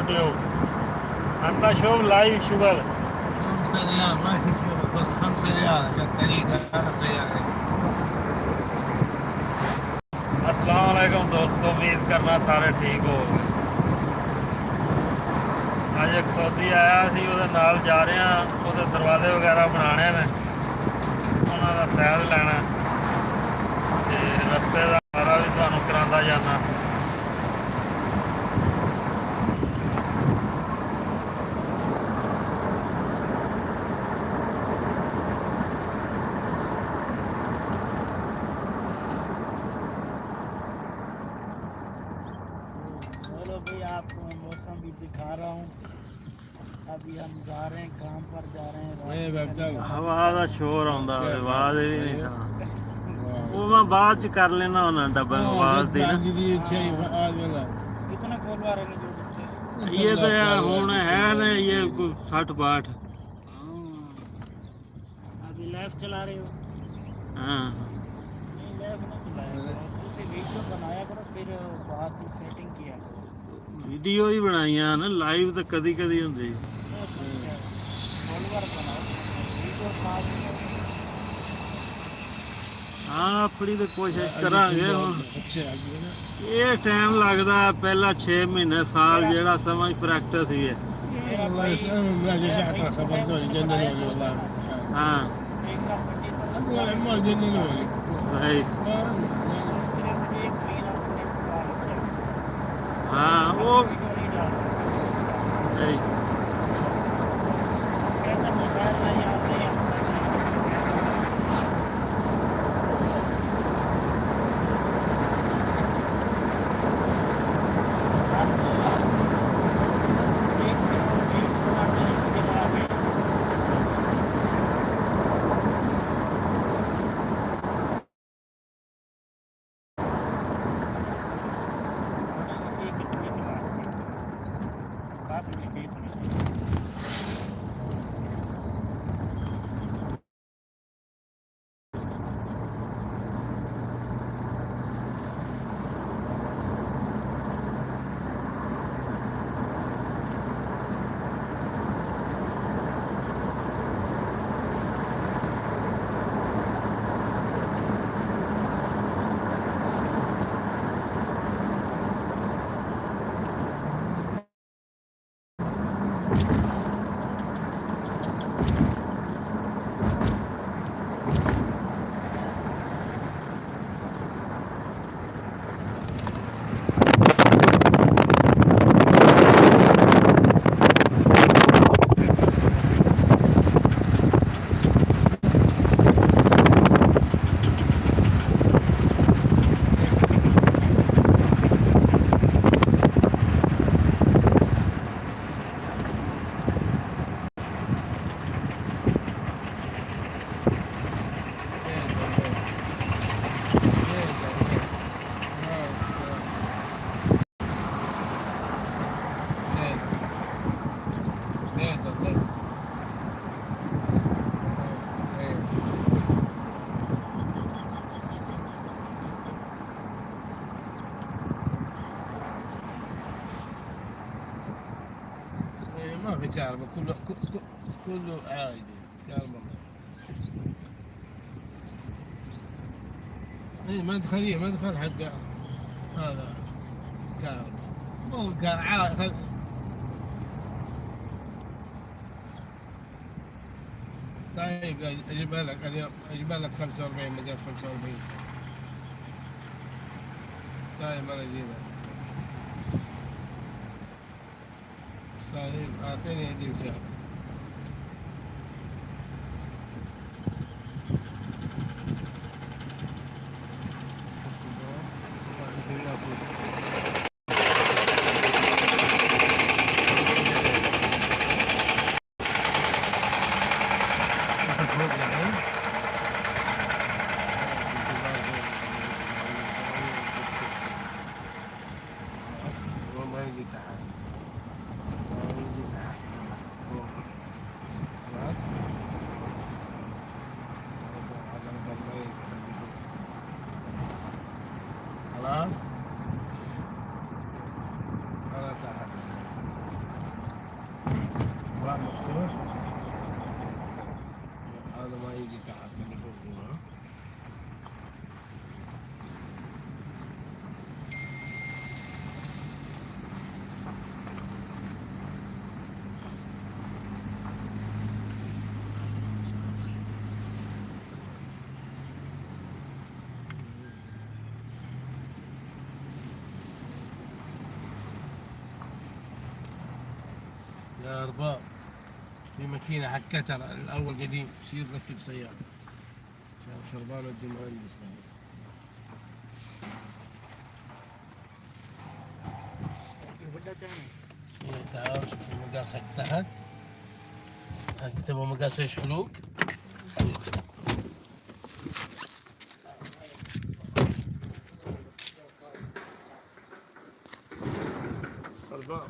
يوتيوب. أنت شوف لايف شغل 5 ريال ما في شغل، بس 5 ريال عشان الطريق انا سيارة. अस्सलाम वालेकुम दोस्तों, उम्मीद करना सारे ठीक हो गए। ਅੱਜ ਇੱਕ ਸੌਦੀ ਆਇਆ ਸੀ, ਉਹਦੇ ਨਾਲ ਜਾ ਰਹੇ ਹਾਂ। ਉਹਦੇ ਦਰਵਾਜ਼ੇ ਵਗੈਰਾ ਬਣਾਉਣੇ ਨੇ, ਉਹਨਾਂ ਦਾ ਸੈਰ ਲੈਣਾ ਤੇ ਰਸਤੇ ਦਾ ਸਾਰਾ ਵੀ ਤੁਹਾਨੂੰ ਕਰਾਉਂਦਾ ਜਾਣਾ। चलो भाई, आपको मैं मौसम भी दिखा रहा हूँ। अभी हम जा रहे हैं, काम पर जा रहे हैं। ਹਵਾ ਦਾ ਸ਼ੋਰ ਆਉਂਦਾ, ਆਵਾਜ਼ ਵੀ ਨਹੀਂ ਸੁਣਾ। ਉਹ ਮੈਂ ਬਾਅਦ ਚ ਕਰ ਲੈਣਾ ਉਹਨਾਂ ਡੱਬਾ ਆਵਾਜ਼ ਦੀ ਨਾ। कितने फॉलोअर हैं जो बच्चे? ਇਹ ਤਾਂ ਹੁਣ ਹੈ ਨੇ ਇਹ 60-62। अभी लाइव चला रहे हो? ਹਾਂ नहीं, लाइव नहीं चलाया करो, उसे वीडियो बनाया करो, फिर बाद में सेटिंग किया करो। ਵੀਡੀਓ ਹੀ ਬਣਾਈਆਂ ਨਾ, ਲਾਈਵ ਤਾਂ ਕਦੀ ਕਦੀ ਹੁੰਦੀ। फॉलोअर बनाओ, वीडियो पास ਹਾਂ ਆਪਣੀ ਤਾਂ ਕੋਸ਼ਿਸ਼ ਕਰਾਂਗੇ। ਹੁਣ ਇਹ ਟਾਈਮ ਲੱਗਦਾ, ਪਹਿਲਾਂ 6 ਮਹੀਨੇ ਸਾਲ ਜਿਹੜਾ ਸਮਾਂ ਪ੍ਰੈਕਟਿਸ ਹੀ ਹੈ। الله يسلمهم ما جشعت خبرتوني جننوني والله امتحان. ਹਾਂ والله ما جننوني. ਸਹੀ। सिर्फ एक महीना उसने सवाल किया, ਹਾਂ ਉਹ वीडियो नहीं डाला। ਸਹੀ। कहता मोबाइल नहीं आते हैं अपना ما في كهرباء، كله عادي كهرباء. اي مدخلية، مدخل حق هذا كهرباء، مو عادي. طيب اجيبها لك اليوم، اجيبها لك 45 مقاس 45. طيب انا اجيبها. طيب اعطيني هدية سعر. ما يجي تحت، ما يجي تحت. مفتوح. هذا ما يجي تحت اللي فوق هنا. يا أرباب في ماكينة حكتها الأول قديم يصير ركب سيارة شربان ودي مهندس. बड़ा चाहे إيه تعال شوف المقاس حق تحت. حق تبغى مقاس ايش حلوق؟ أرباب